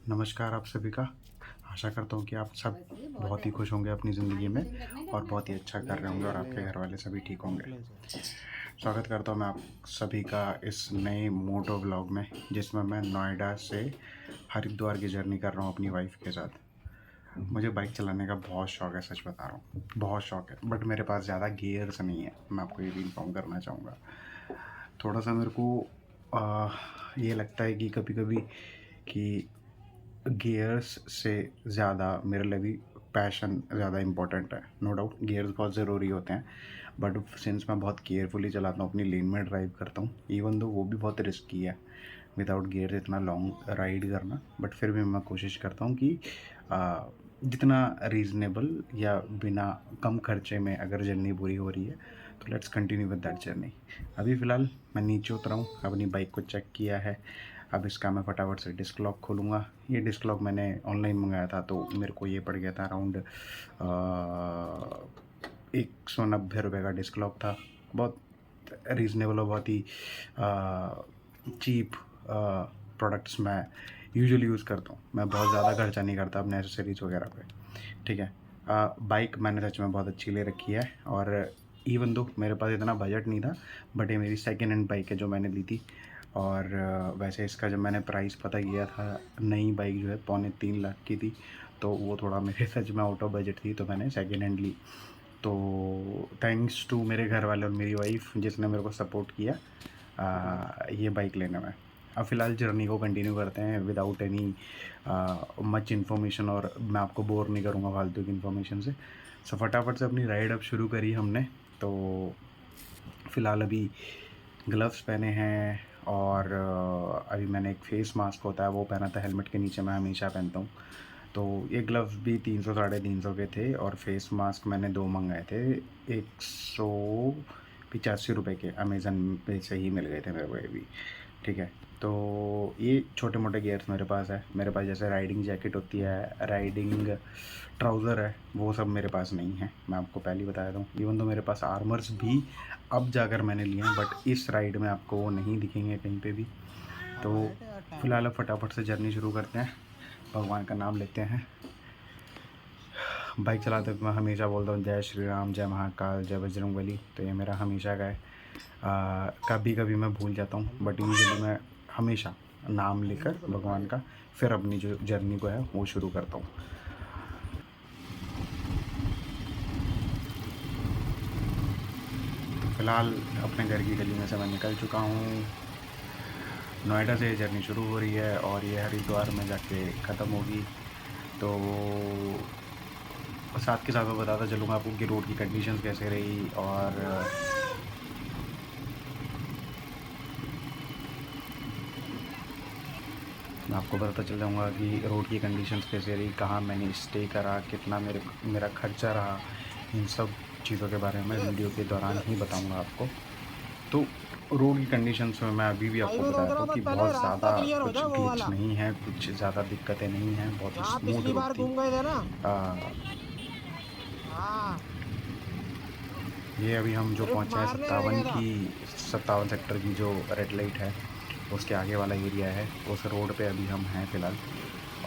नमस्कार आप सभी का। आशा करता हूँ कि आप सब बहुत ही खुश होंगे अपनी ज़िंदगी में और बहुत ही अच्छा कर रहे होंगे और आपके घर वाले सभी ठीक होंगे। स्वागत करता हूँ मैं आप सभी का इस नए मोटो व्लॉग में, जिसमें मैं नोएडा से हरिद्वार की जर्नी कर रहा हूँ अपनी वाइफ के साथ। मुझे बाइक चलाने का बहुत शौक है, सच बता रहा हूँ, बहुत शौक है, बट मेरे पास ज़्यादा गियर्स नहीं है। मैं आपको ये भी इन्फॉर्म करना चाहूँगा। थोड़ा सा मेरे को ये लगता है कि कभी-कभी कि गियर्स से ज़्यादा मेरे लिए भी पैशन ज़्यादा इम्पोर्टेंट है। नो डाउट गियर्स बहुत ज़रूरी होते हैं, बट सिंस मैं बहुत केयरफुली चलाता हूँ, अपनी लेन में ड्राइव करता हूँ, इवन दो वो भी बहुत रिस्की है विदाउट गियर्स इतना लॉन्ग राइड करना, बट फिर भी मैं कोशिश करता हूँ कि जितना रीज़नेबल या बिना कम खर्चे में अगर जर्नी पूरी हो रही है तो let's continue with that journey. अभी फ़िलहाल मैं नीचे उतरा हूँ, अपनी बाइक को चेक किया है। अब इसका मैं फटाफट से डिस्क लॉक खोलूँगा। ये डिस्क लॉक मैंने ऑनलाइन मंगाया था, तो मेरे को ये पड़ गया था अराउंड 190 का डिस्क लॉक था। बहुत रीज़नेबल और बहुत ही चीप प्रोडक्ट्स मैं यूजुअली यूज़ करता हूँ। मैं बहुत ज़्यादा खर्चा नहीं करता अपने एसेसरीज़ वगैरह पे, ठीक है। बाइक मैंने सच में बहुत अच्छी ले रखी है, और इवन दो मेरे पास इतना बजट नहीं था, बट ये मेरी सेकेंड हैंड बाइक है जो मैंने ली थी। और वैसे इसका जब मैंने प्राइस पता किया था, नई बाइक जो है 2.25 लाख की थी, तो वो थोड़ा मेरे सच में आउट ऑफ बजट थी, तो मैंने सेकेंड हैंड ली। तो थैंक्स टू मेरे घर वाले और मेरी वाइफ जिसने मेरे को सपोर्ट किया ये बाइक लेने में। अब फ़िलहाल जर्नी को कंटिन्यू करते हैं विदाउट एनी मच इन्फॉर्मेशन, और मैं आपको बोर नहीं करूँगा फालतू की इन्फॉर्मेशन से। सो फटाफट से अपनी राइड अब शुरू करी हमने। तो फ़िलहाल अभी ग्लव्स पहने हैं, और अभी मैंने एक फ़ेस मास्क होता है वो पहना था, हेलमेट के नीचे मैं हमेशा पहनता हूँ। तो ये ग्लव्स भी 300 साढ़े 300 के थे, और फेस मास्क मैंने 2 मँगाए थे, 185 रुपए के, अमेज़न पे से ही मिल गए थे मेरे को ये भी, ठीक है। तो ये छोटे-मोटे गियर्स मेरे पास है। मेरे पास जैसे राइडिंग जैकेट होती है, राइडिंग ट्राउज़र है, वो सब मेरे पास नहीं है, मैं आपको पहले ही बता देता हूँ। इवन तो मेरे पास आर्मर्स भी अब जाकर मैंने लिए हैं, बट इस राइड में आपको वो नहीं दिखेंगे कहीं पे भी। तो फिलहाल अब फटाफट से जर्नी शुरू करते हैं, भगवान का नाम लेते हैं। बाइक चलाते वक्त मैं हमेशा बोलता हूँ जय श्री राम, जय महाकाल, जय बजरंगबली, तो ये मेरा हमेशा का है। कभी कभी मैं भूल जाता हूँ, बट यूजुअली मैं हमेशा नाम लेकर भगवान का फिर अपनी जो जर्नी को है वो शुरू करता हूँ। फ़िलहाल अपने घर की गली में से मैं निकल चुका हूँ। नोएडा से ये जर्नी शुरू हो रही है और ये हरिद्वार में जाके ख़त्म होगी। तो साथ के साथ मैं बताता चलूँगा आपको कि रोड की कंडीशंस कैसे रही, और मैं आपको बताता चल जाऊँगा कि रोड की कंडीशंस कैसे रही, कहाँ मैंने स्टे करा, कितना मेरा खर्चा रहा, इन सब चीज़ों के बारे में वीडियो के दौरान ही बताऊँगा आपको। तो रोड की कंडीशंस में मैं अभी भी आपको हाईवे बता रोक देता रहा हूँ था कि पहले, बहुत रास्ता ज़्यादा क्लियर हो कुछ जाए वो ग्लिच वाला नहीं है, कुछ ज़्यादा दिक्कतें नहीं हैं, बहुत ही जहाँ स्मूथ पिछली रोड बार थी। घूम गए थे ना। अ, हाँ। ये अभी हम जो ड्रिफ्ट पहुँचे हैं मारने रह गया था। 57 सेक्टर की जो रेड लाइट है, उसके आगे वाला एरिया है, उस रोड पे अभी हम हैं फ़िलहाल,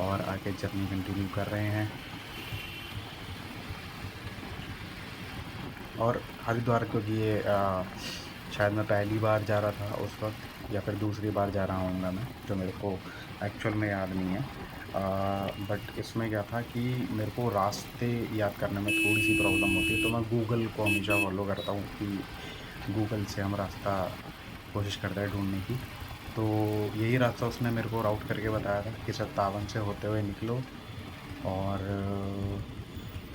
और आगे जर्नी कंटिन्यू कर रहे हैं। और हरिद्वार क्योंकि ये शायद मैं पहली बार जा रहा था उस वक्त, या फिर दूसरी बार जा रहा होऊंगा मैं, जो मेरे को एक्चुअल में याद नहीं है। बट इसमें क्या था कि मेरे को रास्ते याद करने में थोड़ी सी प्रॉब्लम होती है, तो मैं गूगल को हमेशा फॉलो करता हूँ कि गूगल से हम रास्ता कोशिश करते हैं ढूंढने की। तो यही रास्ता उसने मेरे को राउट करके बताया था कि 57 से होते हुए निकलो, और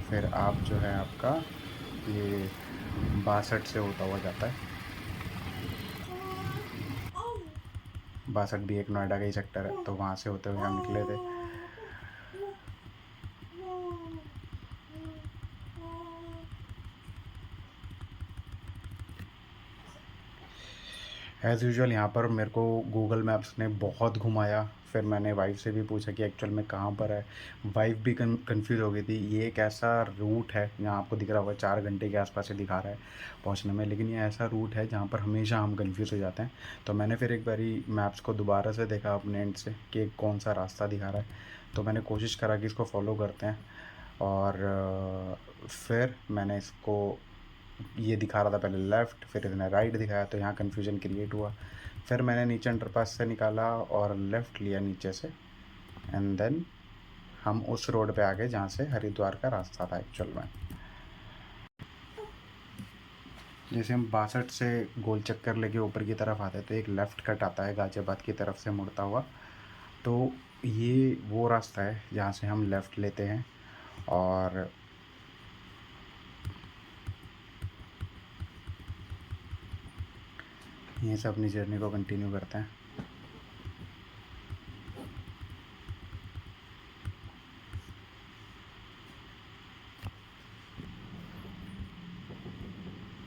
फिर आप जो है आपका ये 62 से होता हुआ जाता है। 62 भी एक नोएडा का ही सेक्टर है, तो वहाँ से होते हुए हम निकले थे। एज़ यूजुअल यहाँ पर मेरे को गूगल मैप्स ने बहुत घुमाया, फिर मैंने वाइफ से भी पूछा कि एक्चुअल में कहाँ पर है। वाइफ भी कंफ्यूज हो गई थी, ये एक ऐसा रूट है, यहाँ आपको दिख रहा होगा 4 घंटे के आसपास से दिखा रहा है पहुँचने में, लेकिन ये ऐसा रूट है जहाँ पर हमेशा हम कंफ्यूज हो जाते हैं। तो मैंने फिर एक बारी मैप्स को दोबारा से देखा अपने एंड से कि कौन सा रास्ता दिखा रहा है, तो मैंने कोशिश करा कि इसको फॉलो करते हैं, और फिर मैंने इसको ये दिखा रहा था पहले लेफ़्ट, फिर इसने राइट दिखाया, तो यहाँ कन्फ्यूजन क्रिएट हुआ। फिर मैंने नीचे अंडरपास से निकाला और लेफ़्ट लिया नीचे से, एंड देन हम उस रोड पे आ गए जहाँ से हरिद्वार का रास्ता था एक्चुअल में। जैसे हम 62 से गोल चक्कर लेके ऊपर की तरफ आते हैं तो एक लेफ़्ट कट आता है गाज़ियाबाद की तरफ से मुड़ता हुआ, तो ये वो रास्ता है जहाँ से हम लेफ़्ट लेते हैं और यहीं से अपनी जर्नी को कंटिन्यू करते हैं।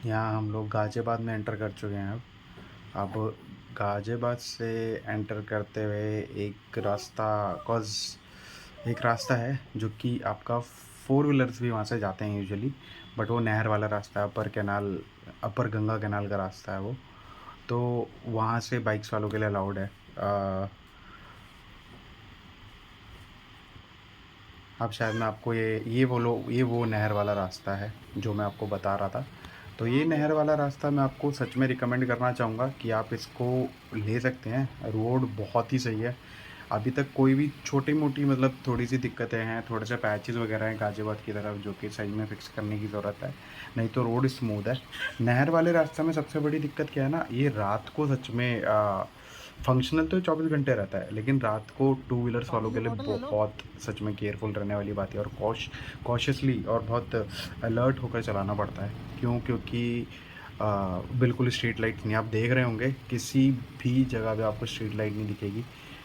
यहाँ हम लोग गाज़ियाबाद में एंटर कर चुके हैं। अब गाज़ियाबाद से एंटर करते हुए एक रास्ता है जो कि आपका 4 व्हीलर्स भी वहाँ से जाते हैं यूजुअली, बट वो नहर वाला रास्ता है, अपर गंगा कैनाल का रास्ता है वो, तो वहाँ से बाइक्स वालों के लिए अलाउड है। अब शायद मैं आपको ये वो नहर वाला रास्ता है जो मैं आपको बता रहा था। तो ये नहर वाला रास्ता मैं आपको सच में रिकमेंड करना चाहूँगा कि आप इसको ले सकते हैं। रोड बहुत ही सही है। अभी तक कोई भी छोटी-मोटी मतलब थोड़ी-सी दिक्कतें हैं, थोड़े से पैचेज़ वगैरह हैं गाज़ियाबाद की तरफ जो कि सही में फ़िक्स करने की ज़रूरत है, नहीं तो रोड स्मूथ है। नहर वाले रास्ते में सबसे बड़ी दिक्कत क्या है ना, ये रात को सच में फंक्शनल तो 24 घंटे रहता है, लेकिन रात को टू व्हीलर्स वालों पानी के की लिए बोतल ले लो। बहुत सच में केयरफुल रहने वाली बात है और कॉशियसली और बहुत अलर्ट होकर चलाना पड़ता है। क्यों? क्योंकि बिल्कुल स्ट्रीट लाइट नहीं, आप देख रहे होंगे किसी भी जगह पे आपको स्ट्रीट लाइट नहीं दिखेगी,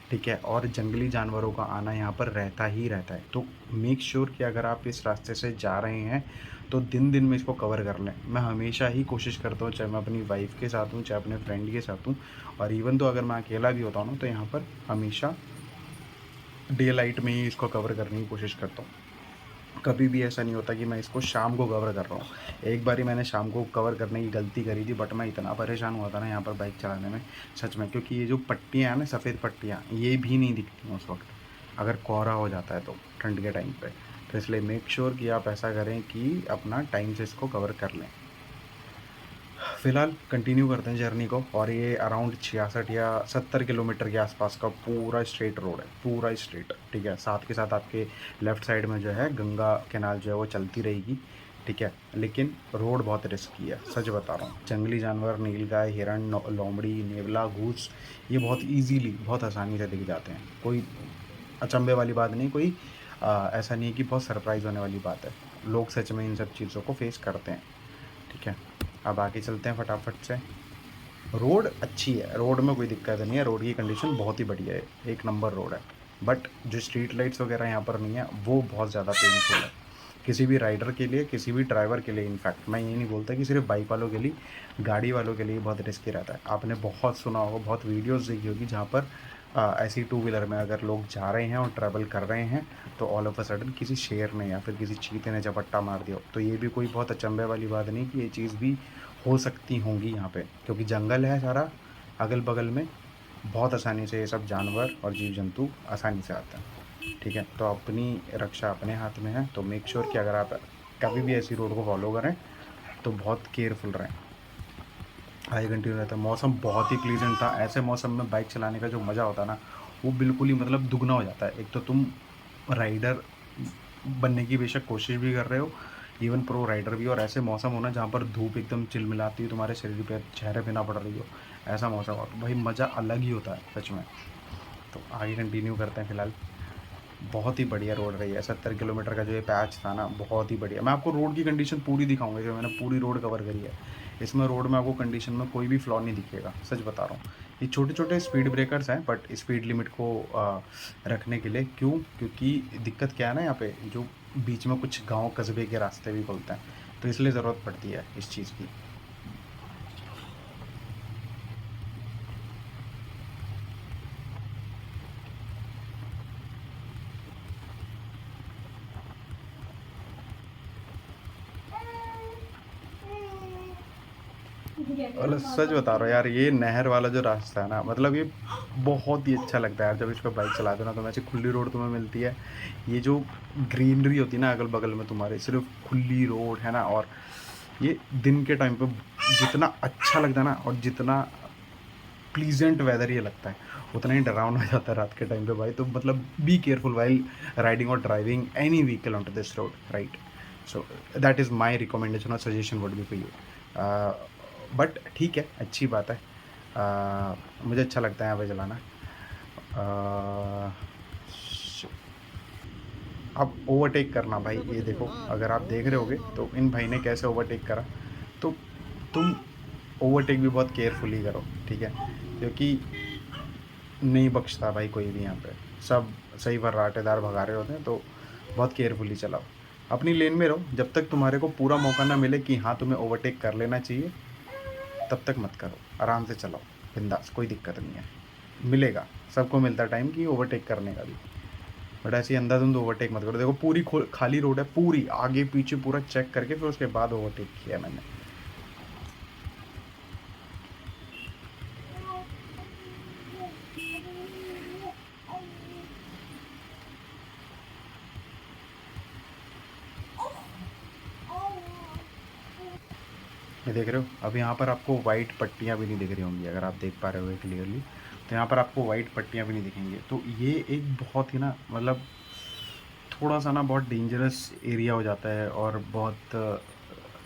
ठीक है? और जंगली जानवरों का आना यहाँ पर रहता ही रहता है। तो मेक श्योर कि अगर आप इस रास्ते से जा रहे हैं तो दिन-दिन में इसको कवर कर लें। मैं हमेशा ही कोशिश करता हूँ, चाहे मैं अपनी वाइफ़ के साथ हूँ, चाहे अपने फ्रेंड के साथ हूँ, और इवन तो अगर मैं अकेला भी होता हूँ ना, तो यहाँ पर हमेशा डे लाइट में ही इसको कवर करने की कोशिश करता हूँ। कभी भी ऐसा नहीं होता कि मैं इसको शाम को कवर कर रहा हूँ। एक बारी मैंने शाम को कवर करने की गलती करी थी, बट मैं इतना परेशान हुआ था ना यहाँ पर बाइक चलाने में, सच में, क्योंकि ये जो पट्टियाँ हैं ना, सफ़ेद पट्टियाँ, ये भी नहीं दिखती हैं उस वक़्त, अगर कोहरा हो जाता है तो ठंड के टाइम पे। तो इसलिए मेक श्योर कि आप ऐसा करें कि अपना टाइम से इसको कवर कर लें। फ़िलहाल कंटिन्यू करते हैं जर्नी को, और ये अराउंड 66 या 70 किलोमीटर के आसपास का पूरा स्ट्रेट रोड है, पूरा स्ट्रेट, ठीक है? साथ के साथ आपके लेफ़्ट साइड में जो है गंगा कैनाल जो है वो चलती रहेगी, ठीक है? लेकिन रोड बहुत रिस्की है, सच बता रहा हूँ। जंगली जानवर, नीलगाय, हिरण, लोमड़ी, नेवला, घूस, ये बहुत ईज़िली, बहुत आसानी से दिख जाते हैं। कोई अचंभे वाली बात नहीं, कोई ऐसा नहीं है कि बहुत सरप्राइज़ होने वाली बात है। लोग सच में इन सब चीज़ों को फ़ेस करते हैं, ठीक है? अब आगे चलते हैं फटाफट से। रोड अच्छी है, रोड में कोई दिक्कत नहीं है, रोड की कंडीशन बहुत ही बढ़िया है, एक नंबर रोड है। बट जो स्ट्रीट लाइट्स वगैरह यहाँ पर नहीं है, वो बहुत ज़्यादा पेनफुल है किसी भी राइडर के लिए, किसी भी ड्राइवर के लिए। इनफैक्ट मैं ये नहीं बोलता कि सिर्फ बाइक वालों के लिए, गाड़ी वालों के लिए बहुत रिस्की रहता है। आपने बहुत सुना होगा, बहुत वीडियोज़ देखी होगी जहाँ पर ऐसी टू व्हीलर में अगर लोग जा रहे हैं और ट्रैवल कर रहे हैं, तो ऑल ऑफ अ सडन किसी शेर ने या फिर किसी चीते ने झपट्टा मार दिया हो। तो ये भी कोई बहुत अचंभे वाली बात नहीं कि ये चीज़ भी हो सकती होंगी यहाँ पे, क्योंकि जंगल है सारा अगल बगल में, बहुत आसानी से ये सब जानवर और जीव जंतु आसानी से आते हैं, ठीक है? तो अपनी रक्षा अपने हाथ में है, तो मेक श्योर कि अगर आप कभी भी ऐसी रोड को फॉलो करें तो बहुत केयरफुल रहें। आगे कंटिन्यू रहता है। मौसम बहुत ही प्लीजेंट था। ऐसे मौसम में बाइक चलाने का जो मज़ा होता है ना, वो बिल्कुल ही मतलब दुगना हो जाता है। एक तो तुम राइडर बनने की बेशक कोशिश भी कर रहे हो, इवन प्रो राइडर भी, और ऐसे मौसम हो ना जहाँ पर धूप एकदम चिलमिलाती है, तुम्हारे शरीर पे चेहरे पे ना पड़ रही हो, ऐसा मौसम हो तो भाई मज़ा अलग ही होता है सच में। तो आगे कंटिन्यू करते हैं। फ़िलहाल बहुत ही बढ़िया रोड रही है। 70 किलोमीटर का जो ये पैच था ना, बहुत ही बढ़िया। मैं आपको रोड की कंडीशन पूरी दिखाऊंगा, जो मैंने पूरी रोड कवर करी है। इसमें रोड में आपको कंडीशन में कोई भी फ्लॉ नहीं दिखेगा, सच बता रहा हूँ। ये छोटे छोटे स्पीड ब्रेकर्स हैं, बट स्पीड लिमिट को रखने के लिए। क्यों? क्योंकि दिक्कत क्या है ना, यहाँ पे जो बीच में कुछ गाँव कस्बे के रास्ते भी खुलते हैं, तो इसलिए ज़रूरत पड़ती है इस चीज़ की। मतलब सच बता रहा हूँ यार, ये नहर वाला जो रास्ता है ना, मतलब ये बहुत ही अच्छा लगता है यार। जब इस पर बाइक चलाते हो ना, तो ऐसी खुली रोड तुम्हें मिलती है, ये जो ग्रीनरी होती है ना अगल बगल में तुम्हारे, सिर्फ खुली रोड है ना, और ये दिन के टाइम पे जितना अच्छा लगता है ना, और जितना प्लीजेंट वेदर ये लगता है, उतना ही डरावना हो जाता है रात के टाइम पे भाई। तो मतलब बी केयरफुल वाइल राइडिंग और driving any vehicle on to this road, right. So that is my recommendation और suggestion would be for you. But ठीक है, अच्छी बात है। मुझे अच्छा लगता है यहाँ पे चलाना। uh, अब ओवरटेक करना भाई, ये देखो, अगर आप देख रहे होगे तो इन भाई ने कैसे ओवरटेक करा। तो तुम ओवरटेक भी बहुत केयरफुली करो, ठीक है, क्योंकि नहीं बख्शता भाई कोई भी यहाँ पे। सब सही वर्राटेदार भगा रहे होते हैं, तो बहुत केयरफुली चलाओ, अपनी लेन में रहो। जब तक तुम्हारे को पूरा मौका ना मिले कि हाँ तुम्हें ओवरटेक कर लेना चाहिए, तब तक मत करो, आराम से चलाओ, बिंदास, कोई दिक्कत नहीं है। मिलेगा, सबको मिलता टाइम कि ओवरटेक करने का भी, बट ऐसे अंधाधुंध ओवरटेक मत करो। देखो पूरी खाली रोड है, पूरी आगे पीछे पूरा चेक करके फिर उसके बाद ओवरटेक किया मैंने। ये देख रहे हो, अब यहाँ पर आपको वाइट पट्टियाँ भी नहीं दिख रही होंगी, अगर आप देख पा रहे हो क्लियरली, तो यहाँ पर आपको वाइट पट्टियाँ भी नहीं दिखेंगी। तो ये एक बहुत ही ना, मतलब थोड़ा सा ना बहुत डेंजरस एरिया हो जाता है, और बहुत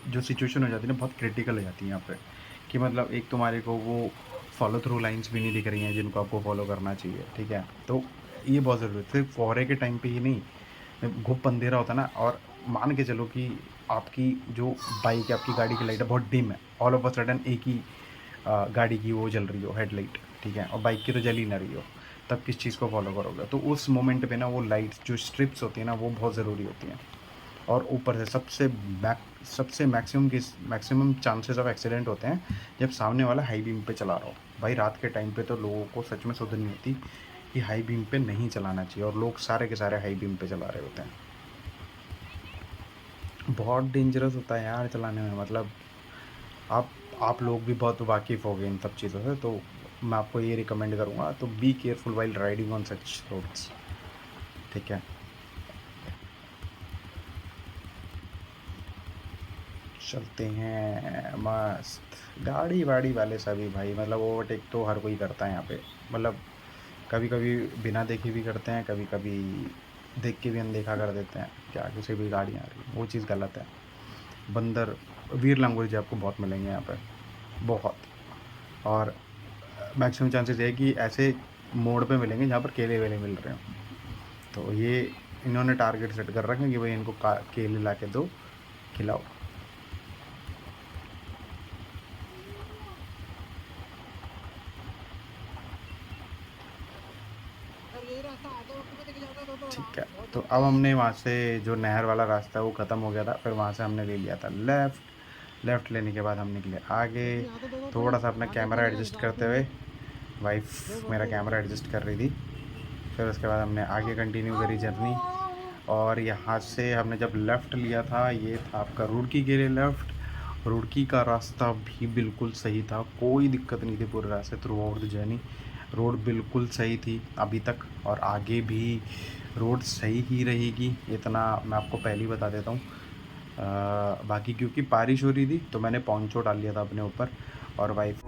जो सिचुएशन हो जाती है ना, बहुत क्रिटिकल हो जाती है यहाँ पे, कि मतलब एक तुम्हारे को वो फॉलो थ्रू लाइंस भी नहीं दिख रही हैं जिनको आपको फॉलो करना चाहिए, ठीक है। तो ये बहुत ज़रूरी है, सिर्फ फौरे के टाइम पे ही नहीं, घुप अंधेरा होता है ना, और मान के चलो कि आपकी जो बाइक है, आपकी गाड़ी की लाइट है बहुत डिम है, ऑल ऑफ अ सडन एक ही गाड़ी की वो जल रही हो हेडलाइट, ठीक है, और बाइक की तो जल ही ना रही हो, तब किस चीज़ को फॉलो करोगे। तो उस मोमेंट पे ना वो लाइट्स जो स्ट्रिप्स होती हैं ना, वो बहुत ज़रूरी होती हैं। और ऊपर से सबसे मैक्सिमम चांसेस ऑफ एक्सीडेंट होते हैं जब सामने वाला हाई बीम पे चला रहा हो। भाई रात के टाइम पे तो लोगों को सच में सुध नहीं होती कि हाई बीम पे नहीं चलाना चाहिए, और लोग सारे के सारे हाई बीम पे चला रहे होते हैं। बहुत डेंजरस होता है यार चलाने में, मतलब आप लोग भी बहुत वाकिफ़ हो गए इन सब चीज़ों से, तो मैं आपको ये रिकमेंड करूँगा, तो be careful while riding on such roads, ठीक है। चलते हैं मस्त, गाड़ी वाड़ी वाले सभी भाई, मतलब ओवरटेक तो हर कोई करता है यहाँ पे, मतलब कभी कभी बिना देखे भी करते हैं, कभी कभी देख के भी अनदेखा कर देते हैं कि आगे से भी गाड़ियाँ आ रही हैं, वो चीज़ गलत है। बंदर वीर लंगूर जी आपको बहुत मिलेंगे यहाँ पे, बहुत। और मैक्सिमम चांसेस ये है कि ऐसे मोड़ पे मिलेंगे जहाँ पर केले वेले मिल रहे हों, तो ये इन्होंने टारगेट सेट कर रखे हैं कि भाई इनको केले ला के दो, खिलाओ। ठीक है, तो अब हमने वहाँ से जो नहर वाला रास्ता है वो ख़त्म हो गया था, फिर वहाँ से हमने ले लिया था लेफ़्ट लेने के बाद हम निकले आगे, थोड़ा सा अपना कैमरा एडजस्ट करते हुए, वाइफ मेरा कैमरा एडजस्ट कर रही थी। फिर उसके बाद हमने आगे कंटिन्यू करी जर्नी, और यहाँ से हमने जब लेफ़्ट लिया था, ये था आपका रुड़की के लिए लेफ़्ट। रुड़की का रास्ता भी बिल्कुल सही था, कोई दिक्कत नहीं थी पूरे रास्ते through out the journey, road बिल्कुल सही थी अभी तक, और आगे भी रोड सही ही रहेगी, इतना मैं आपको पहले ही बता देता हूँ। बाकी क्योंकि बारिश हो रही थी तो मैंने पोंचो डाल लिया था अपने ऊपर, और वाइफ